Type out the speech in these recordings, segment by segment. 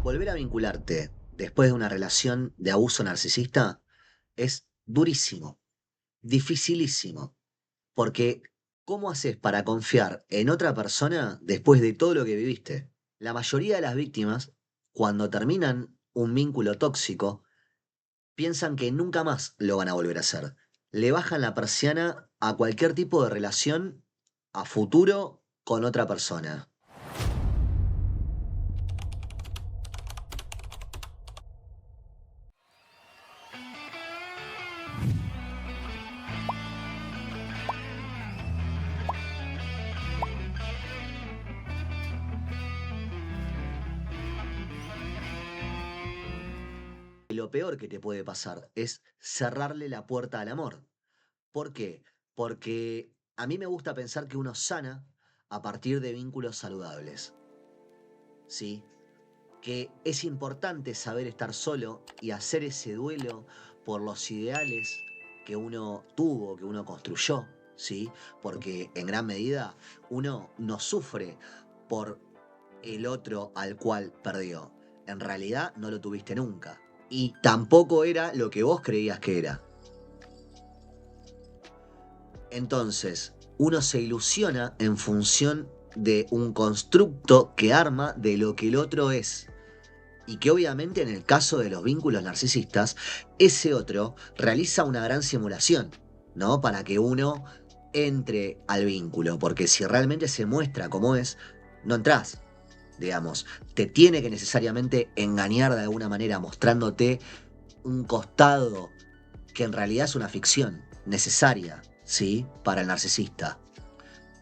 Volver a vincularte después de una relación de abuso narcisista es durísimo, dificilísimo, porque ¿cómo haces para confiar en otra persona después de todo lo que viviste? La mayoría de las víctimas, cuando terminan un vínculo tóxico, piensan que nunca más lo van a volver a hacer. Le bajan la persiana a cualquier tipo de relación a futuro con otra persona. Lo peor que te puede pasar es cerrarle la puerta al amor. ¿Por qué? Porque a mí me gusta pensar que uno sana a partir de vínculos saludables, ¿sí? Que es importante saber estar solo y hacer ese duelo por los ideales que uno tuvo, que uno construyó, ¿sí? Porque en gran medida uno no sufre por el otro al cual perdió. En realidad no lo tuviste nunca. Y tampoco era lo que vos creías que era. Entonces, uno se ilusiona en función de un constructo que arma de lo que el otro es. Y que obviamente en el caso de los vínculos narcisistas, ese otro realiza una gran simulación, ¿no? Para que uno entre al vínculo. Porque si realmente se muestra como es, no entras. Digamos, te tiene que necesariamente engañar de alguna manera, mostrándote un costado que en realidad es una ficción necesaria, ¿sí? Para el narcisista.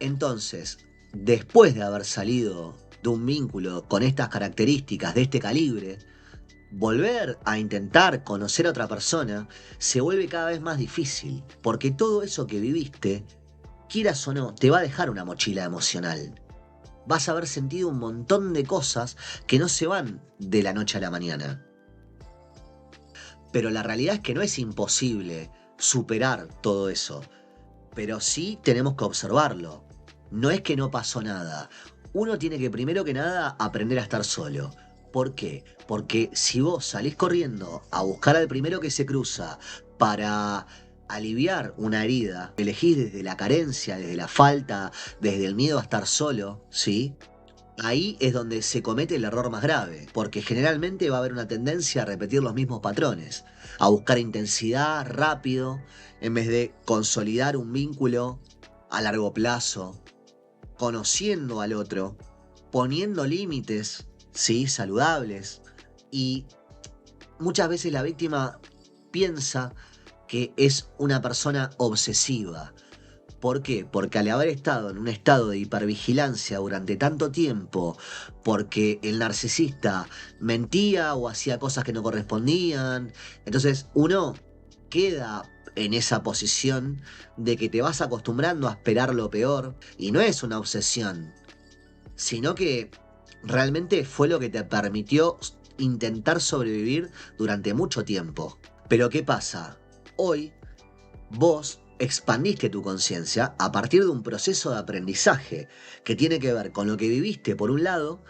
Entonces, después de haber salido de un vínculo con estas características, de este calibre, volver a intentar conocer a otra persona se vuelve cada vez más difícil, porque todo eso que viviste, quieras o no, te va a dejar una mochila emocional. Vas a haber sentido un montón de cosas que no se van de la noche a la mañana. Pero la realidad es que no es imposible superar todo eso. Pero sí tenemos que observarlo. No es que no pasó nada. Uno tiene que primero que nada aprender a estar solo. ¿Por qué? Porque si vos salís corriendo a buscar al primero que se cruza para aliviar una herida, elegís desde la carencia, desde la falta, desde el miedo a estar solo, ¿sí? Ahí es donde se comete el error más grave, porque generalmente va a haber una tendencia a repetir los mismos patrones, a buscar intensidad rápido, en vez de consolidar un vínculo a largo plazo, conociendo al otro, poniendo límites, ¿sí? Saludables. Y muchas veces la víctima piensa que es una persona obsesiva. ¿Por qué? Porque al haber estado en un estado de hipervigilancia durante tanto tiempo, porque el narcisista mentía o hacía cosas que no correspondían, entonces uno queda en esa posición de que te vas acostumbrando a esperar lo peor y no es una obsesión, sino que realmente fue lo que te permitió intentar sobrevivir durante mucho tiempo. Pero ¿qué pasa? Hoy vos expandiste tu conciencia a partir de un proceso de aprendizaje que tiene que ver con lo que viviste por un lado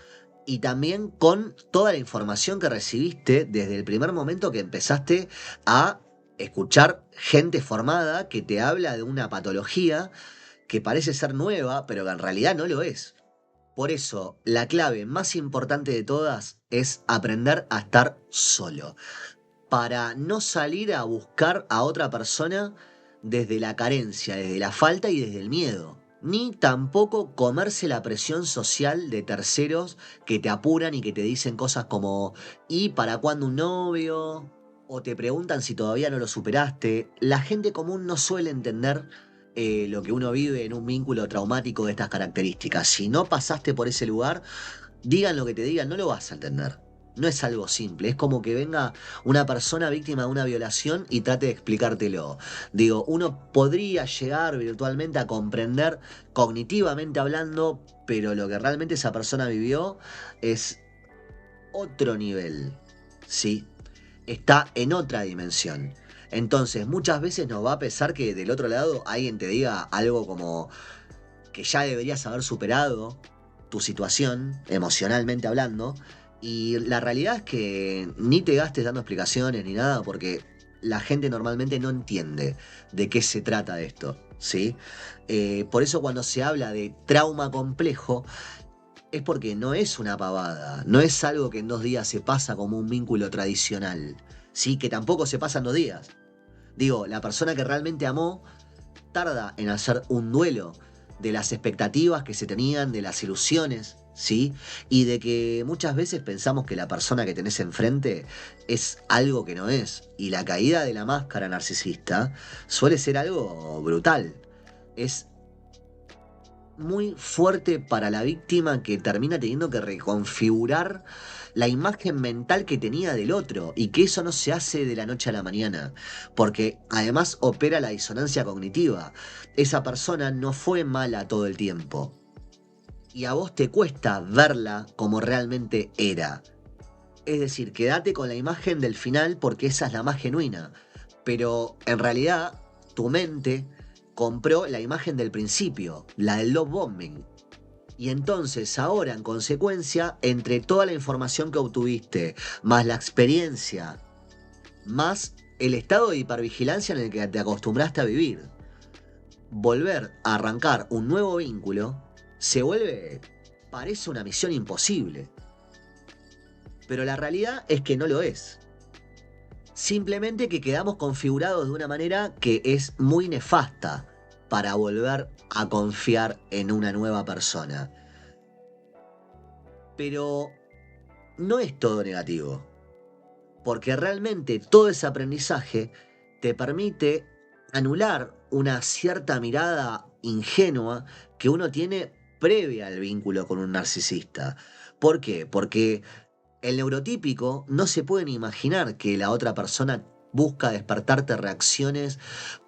y también con toda la información que recibiste desde el primer momento que empezaste a escuchar gente formada que te habla de una patología que parece ser nueva, pero que en realidad no lo es. Por eso, la clave más importante de todas es aprender a estar solo para no salir a buscar a otra persona desde la carencia, desde la falta y desde el miedo. Ni tampoco comerse la presión social de terceros que te apuran y que te dicen cosas como ¿y para cuándo un novio? O te preguntan si todavía no lo superaste. La gente común no suele entender lo que uno vive en un vínculo traumático de estas características. Si no pasaste por ese lugar, digan lo que te digan, no lo vas a entender. No es algo simple, es como que venga una persona víctima de una violación y trate de explicártelo. Digo, uno podría llegar virtualmente a comprender cognitivamente hablando, pero lo que realmente esa persona vivió es otro nivel, ¿sí? Está en otra dimensión. Entonces, muchas veces nos va a pesar que del otro lado alguien te diga algo como que ya deberías haber superado tu situación, emocionalmente hablando, Y la realidad es que ni te gastes dando explicaciones ni nada, porque la gente normalmente no entiende de qué se trata esto, ¿sí? Por eso cuando se habla de trauma complejo, es porque no es una pavada, no es algo que en 2 días se pasa como un vínculo tradicional, ¿sí? Que tampoco se pasa en 2 días. Digo, la persona que realmente amó tarda en hacer un duelo de las expectativas que se tenían, de las ilusiones, ¿sí? Y de que muchas veces pensamos que la persona que tenés enfrente es algo que no es. Y la caída de la máscara narcisista suele ser algo brutal. Es muy fuerte para la víctima que termina teniendo que reconfigurar la imagen mental que tenía del otro y que eso no se hace de la noche a la mañana, porque además opera la disonancia cognitiva. Esa persona no fue mala todo el tiempo y a vos te cuesta verla como realmente era. Es decir, quédate con la imagen del final porque esa es la más genuina, pero en realidad tu mente compró la imagen del principio, la del love bombing. Y entonces ahora, en consecuencia, entre toda la información que obtuviste, más la experiencia, más el estado de hipervigilancia en el que te acostumbraste a vivir, volver a arrancar un nuevo vínculo se vuelve, parece una misión imposible. Pero la realidad es que no lo es. Simplemente que quedamos configurados de una manera que es muy nefasta para volver a confiar en una nueva persona. Pero no es todo negativo, porque realmente todo ese aprendizaje te permite anular una cierta mirada ingenua que uno tiene previa al vínculo con un narcisista. ¿Por qué? Porque el neurotípico no se puede ni imaginar que la otra persona busca despertarte reacciones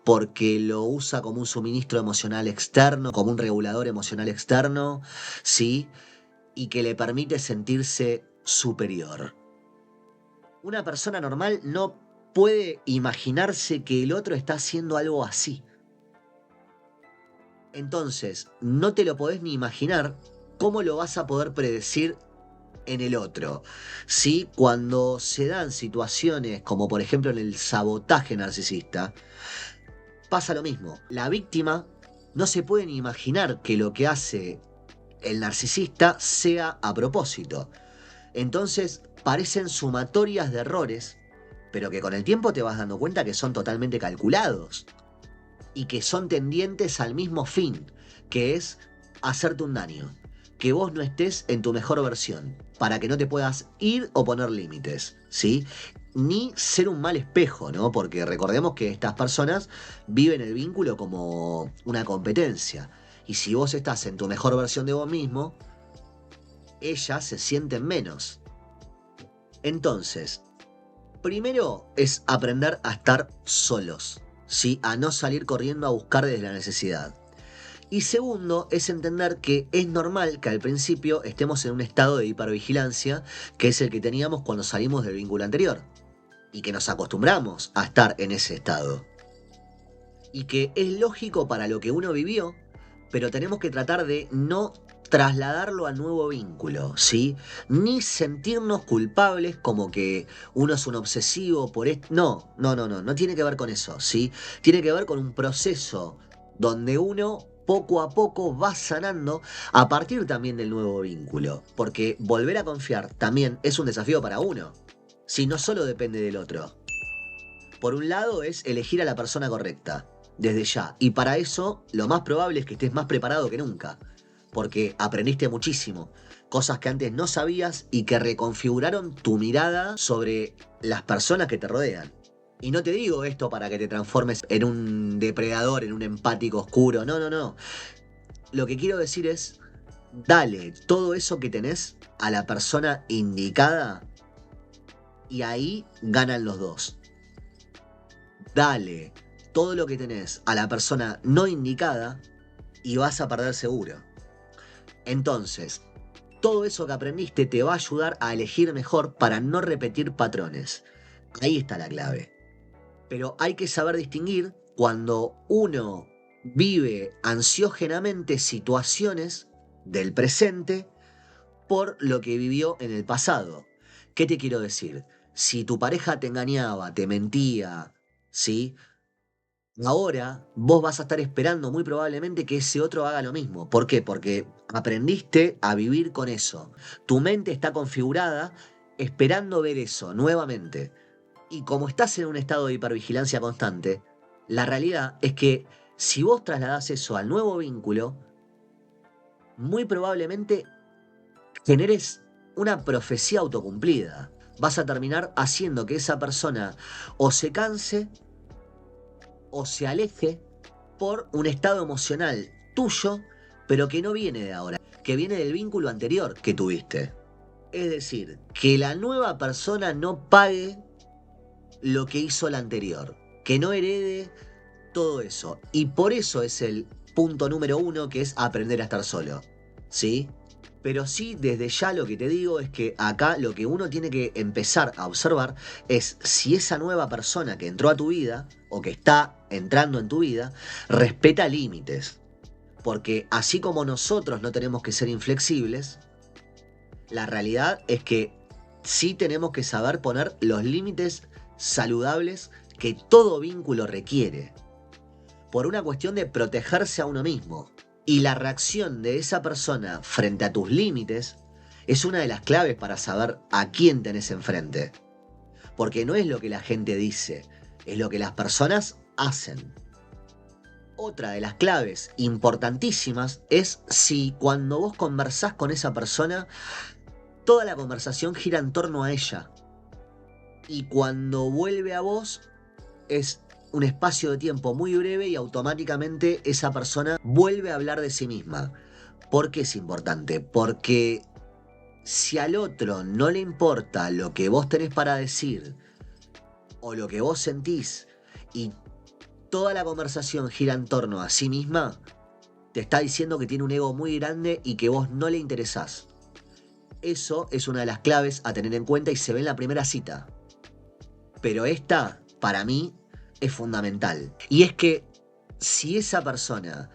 porque lo usa como un suministro emocional externo, como un regulador emocional externo, ¿sí? Y que le permite sentirse superior. Una persona normal no puede imaginarse que el otro está haciendo algo así. Entonces, no te lo podés ni imaginar cómo lo vas a poder predecir en el otro. ¿Sí? Cuando se dan situaciones como por ejemplo en el sabotaje narcisista, pasa lo mismo. La víctima no se puede ni imaginar que lo que hace el narcisista sea a propósito. Entonces parecen sumatorias de errores, pero que con el tiempo te vas dando cuenta que son totalmente calculados y que son tendientes al mismo fin, que es hacerte un daño, que vos no estés en tu mejor versión, para que no te puedas ir o poner límites, ¿sí? Ni ser un mal espejo, ¿no? Porque recordemos que estas personas viven el vínculo como una competencia. Y si vos estás en tu mejor versión de vos mismo, ellas se sienten menos. Entonces, primero es aprender a estar solos, ¿sí? A no salir corriendo a buscar desde la necesidad. Y segundo es entender que es normal que al principio estemos en un estado de hipervigilancia, que es el que teníamos cuando salimos del vínculo anterior. Y que nos acostumbramos a estar en ese estado. Y que es lógico para lo que uno vivió, pero tenemos que tratar de no trasladarlo al nuevo vínculo, ¿sí? Ni sentirnos culpables como que uno es un obsesivo por esto. No, no, no, no, no tiene que ver con eso, ¿sí? Tiene que ver con un proceso donde uno poco a poco va sanando a partir también del nuevo vínculo. Porque volver a confiar también es un desafío para uno, si no solo depende del otro. Por un lado es elegir a la persona correcta, desde ya. Y para eso lo más probable es que estés más preparado que nunca. Porque aprendiste muchísimo. Cosas que antes no sabías y que reconfiguraron tu mirada sobre las personas que te rodean. Y no te digo esto para que te transformes en un depredador, en un empático oscuro. No, no, no. Lo que quiero decir es, dale todo eso que tenés a la persona indicada y ahí ganan los dos. Dale todo lo que tenés a la persona no indicada y vas a perder seguro. Entonces, todo eso que aprendiste te va a ayudar a elegir mejor para no repetir patrones. Ahí está la clave. Pero hay que saber distinguir cuando uno vive ansiógenamente situaciones del presente por lo que vivió en el pasado. ¿Qué te quiero decir? Si tu pareja te engañaba, te mentía, ¿sí? Ahora vos vas a estar esperando muy probablemente que ese otro haga lo mismo. ¿Por qué? Porque aprendiste a vivir con eso. Tu mente está configurada esperando ver eso nuevamente. Y como estás en un estado de hipervigilancia constante, la realidad es que si vos trasladás eso al nuevo vínculo, muy probablemente generes una profecía autocumplida. Vas a terminar haciendo que esa persona o se canse o se aleje por un estado emocional tuyo, pero que no viene de ahora, que viene del vínculo anterior que tuviste. Es decir, que la nueva persona no pague lo que hizo la anterior, que no herede todo eso. Y por eso es el punto número uno, que es aprender a estar solo. ¿Sí? Pero sí, desde ya lo que te digo es que acá lo que uno tiene que empezar a observar es si esa nueva persona que entró a tu vida o que está entrando en tu vida respeta límites. Porque así como nosotros no tenemos que ser inflexibles, la realidad es que sí tenemos que saber poner los límites saludables que todo vínculo requiere, por una cuestión de protegerse a uno mismo. Y la reacción de esa persona frente a tus límites es una de las claves para saber a quién tenés enfrente. Porque no es lo que la gente dice, es lo que las personas hacen. Otra de las claves importantísimas es si cuando vos conversás con esa persona, toda la conversación gira en torno a ella. Y cuando vuelve a vos, es un espacio de tiempo muy breve y automáticamente esa persona vuelve a hablar de sí misma. ¿Por qué es importante? Porque si al otro no le importa lo que vos tenés para decir o lo que vos sentís y toda la conversación gira en torno a sí misma, te está diciendo que tiene un ego muy grande y que vos no le interesás. Eso es una de las claves a tener en cuenta y se ve en la primera cita. Pero esta, para mí, es fundamental. Y es que si esa persona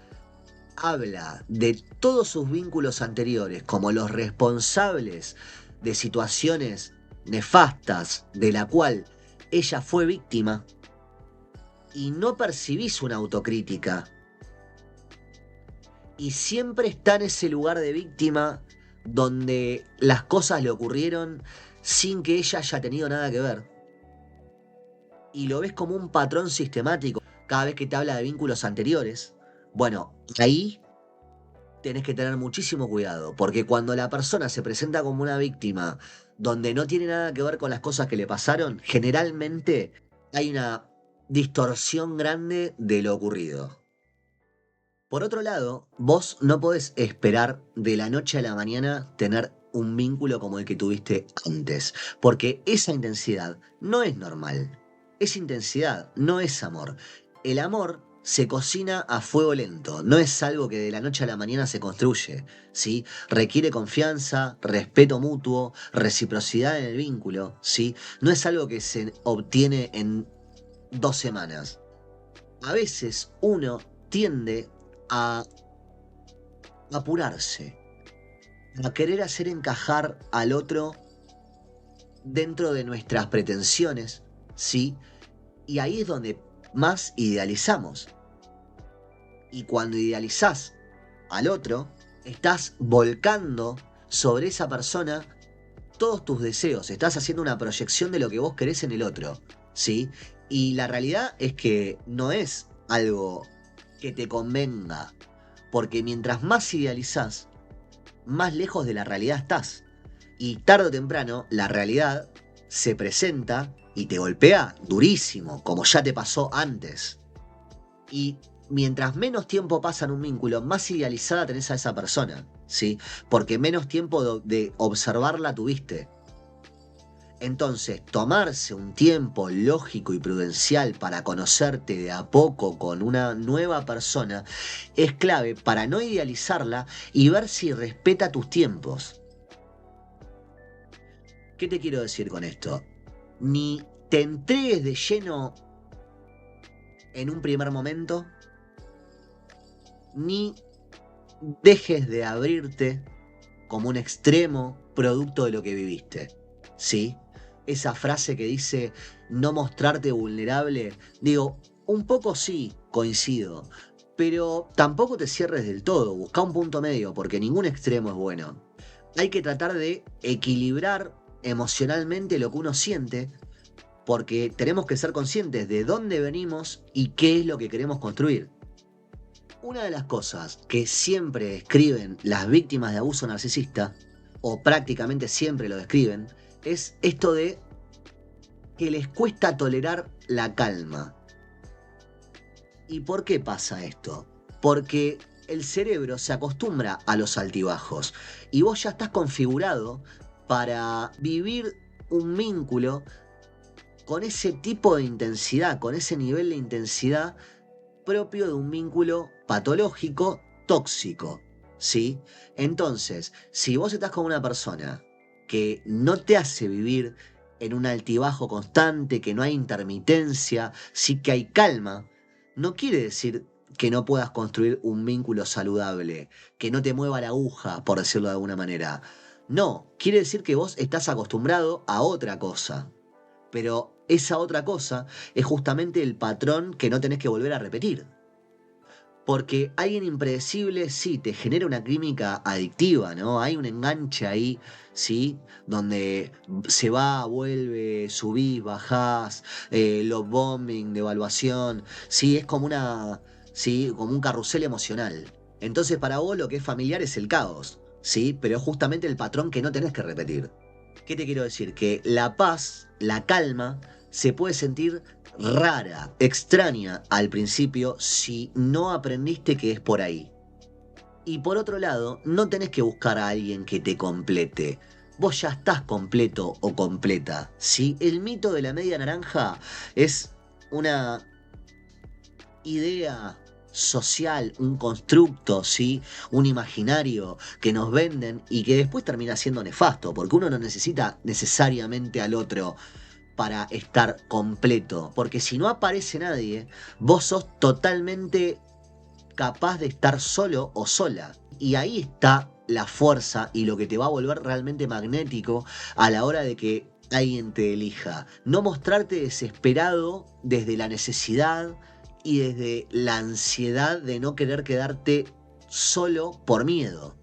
habla de todos sus vínculos anteriores como los responsables de situaciones nefastas de la cual ella fue víctima, y no percibís una autocrítica, y siempre está en ese lugar de víctima donde las cosas le ocurrieron sin que ella haya tenido nada que ver, y lo ves como un patrón sistemático cada vez que te habla de vínculos anteriores, bueno, ahí tenés que tener muchísimo cuidado, porque cuando la persona se presenta como una víctima donde no tiene nada que ver con las cosas que le pasaron, generalmente hay una distorsión grande de lo ocurrido. Por otro lado, vos no podés esperar de la noche a la mañana tener un vínculo como el que tuviste antes, porque esa intensidad no es normal. Es intensidad, no es amor. El amor se cocina a fuego lento, no es algo que de la noche a la mañana se construye, ¿sí? Requiere confianza, respeto mutuo, reciprocidad en el vínculo, ¿sí? No es algo que se obtiene en 2 semanas. A veces uno tiende a apurarse, a querer hacer encajar al otro dentro de nuestras pretensiones, ¿sí? Y ahí es donde más idealizamos. Y cuando idealizás al otro, estás volcando sobre esa persona todos tus deseos, estás haciendo una proyección de lo que vos querés en el otro, ¿sí? Y la realidad es que no es algo que te convenga, porque mientras más idealizás, más lejos de la realidad estás. Y tarde o temprano, la realidad se presenta y te golpea durísimo, como ya te pasó antes. Y mientras menos tiempo pasa en un vínculo, más idealizada tenés a esa persona, ¿sí? Porque menos tiempo de observarla tuviste. Entonces, tomarse un tiempo lógico y prudencial para conocerte de a poco con una nueva persona es clave para no idealizarla y ver si respeta tus tiempos. ¿Qué te quiero decir con esto? Ni te entregues de lleno en un primer momento, ni dejes de abrirte como un extremo producto de lo que viviste. ¿sí? Esa frase que dice no mostrarte vulnerable, digo, un poco sí, coincido, pero tampoco te cierres del todo, busca un punto medio, porque ningún extremo es bueno. Hay que tratar de equilibrar emocionalmente lo que uno siente, porque tenemos que ser conscientes de dónde venimos y qué es lo que queremos construir. Una de las cosas que siempre escriben las víctimas de abuso narcisista, o prácticamente siempre lo describen, es esto de que les cuesta tolerar la calma. ¿Y por qué pasa esto? Porque el cerebro se acostumbra a los altibajos y vos ya estás configurado para vivir un vínculo con ese tipo de intensidad, con ese nivel de intensidad propio de un vínculo patológico tóxico, ¿sí? Entonces, si vos estás con una persona que no te hace vivir en un altibajo constante, que no hay intermitencia, sí que hay calma, no quiere decir que no puedas construir un vínculo saludable, que no te mueva la aguja, por decirlo de alguna manera. No, quiere decir que vos estás acostumbrado a otra cosa. Pero esa otra cosa es justamente el patrón que no tenés que volver a repetir. Porque alguien impredecible, sí, te genera una química adictiva, ¿no? Hay un enganche ahí, ¿sí? Donde se va, vuelve, subís, bajás, love bombing, devaluación, ¿sí? Es como ¿sí? Como un carrusel emocional. Entonces para vos lo que es familiar es el caos, ¿sí? Pero es justamente el patrón que no tenés que repetir. ¿Qué te quiero decir? Que la paz, la calma, se puede sentir rara, extraña al principio si no aprendiste que es por ahí. Y por otro lado, no tenés que buscar a alguien que te complete. Vos ya estás completo o completa, ¿sí? El mito de la media naranja es una idea social, un constructo, ¿sí? Un imaginario que nos venden y que después termina siendo nefasto, porque uno no necesita necesariamente al otro para estar completo, porque si no aparece nadie, vos sos totalmente capaz de estar solo o sola. Y ahí está la fuerza y lo que te va a volver realmente magnético a la hora de que alguien te elija. No mostrarte desesperado desde la necesidad y desde la ansiedad de no querer quedarte solo por miedo.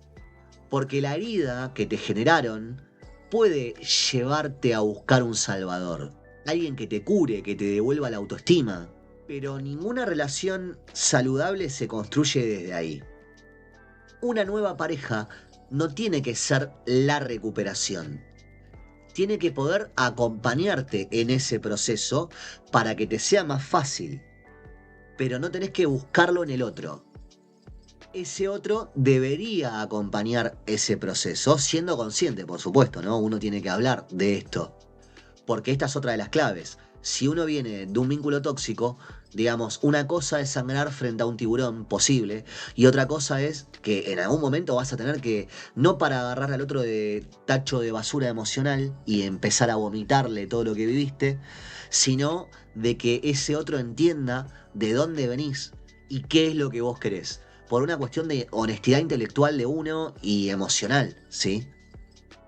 Porque la herida que te generaron puede llevarte a buscar un salvador. Alguien que te cure, que te devuelva la autoestima. Pero ninguna relación saludable se construye desde ahí. Una nueva pareja no tiene que ser la recuperación. Tiene que poder acompañarte en ese proceso para que te sea más fácil. Pero no tenés que buscarlo en el otro. Ese otro debería acompañar ese proceso, siendo consciente, por supuesto, ¿no? Uno tiene que hablar de esto. Porque esta es otra de las claves. Si uno viene de un vínculo tóxico, digamos, una cosa es sangrar frente a un tiburón posible y otra cosa es que en algún momento vas a tener que, no para agarrar al otro de tacho de basura emocional y empezar a vomitarle todo lo que viviste, sino de que ese otro entienda de dónde venís y qué es lo que vos querés. Por una cuestión de honestidad intelectual de uno y emocional, ¿sí?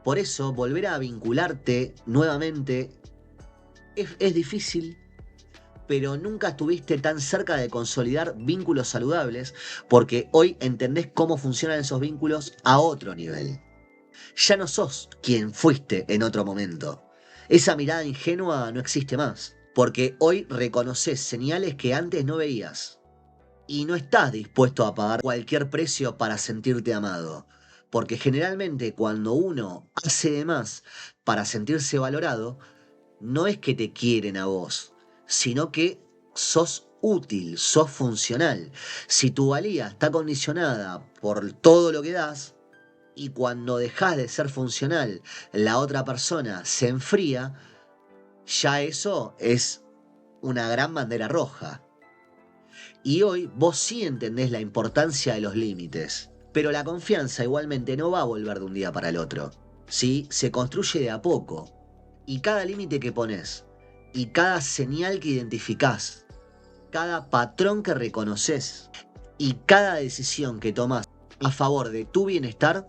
Por eso, volver a vincularte nuevamente es difícil, pero nunca estuviste tan cerca de consolidar vínculos saludables, porque hoy entendés cómo funcionan esos vínculos a otro nivel. Ya no sos quien fuiste en otro momento. Esa mirada ingenua no existe más, porque hoy reconoces señales que antes no veías. Y no estás dispuesto a pagar cualquier precio para sentirte amado. Porque generalmente cuando uno hace de más para sentirse valorado, no es que te quieren a vos, sino que sos útil, sos funcional. Si tu valía está condicionada por todo lo que das, y cuando dejas de ser funcional, la otra persona se enfría, ya eso es una gran bandera roja. Y hoy vos sí entendés la importancia de los límites. Pero la confianza igualmente no va a volver de un día para el otro. ¿Sí? Se construye de a poco. Y cada límite que pones, y cada señal que identificás, cada patrón que reconoces, y cada decisión que tomás a favor de tu bienestar,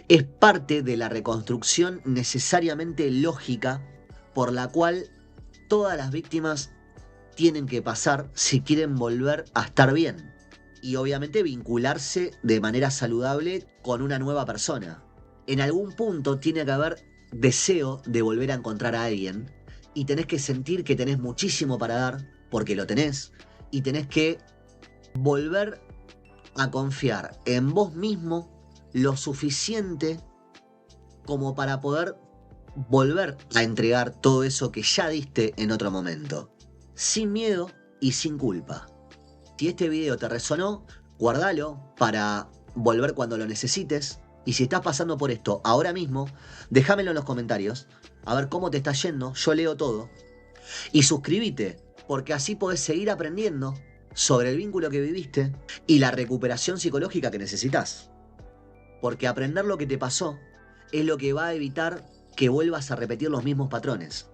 Es parte de la reconstrucción necesariamente lógica por la cual todas las víctimas tienen que pasar si quieren volver a estar bien. Y obviamente vincularse de manera saludable con una nueva persona. En algún punto tiene que haber deseo de volver a encontrar a alguien y tenés que sentir que tenés muchísimo para dar, porque lo tenés, y tenés que volver a confiar en vos mismo lo suficiente como para poder volver a entregar todo eso que ya diste en otro momento, sin miedo y sin culpa. Si este video te resonó, guardalo para volver cuando lo necesites. Y si estás pasando por esto ahora mismo, déjamelo en los comentarios, a ver cómo te está yendo, yo leo todo. Y suscríbete, porque así podés seguir aprendiendo sobre el vínculo que viviste y la recuperación psicológica que necesitas. Porque aprender lo que te pasó es lo que va a evitar que vuelvas a repetir los mismos patrones.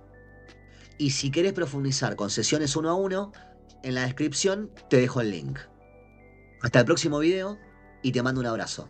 Y si querés profundizar con sesiones 1 a 1, en la descripción te dejo el link. Hasta el próximo video y te mando un abrazo.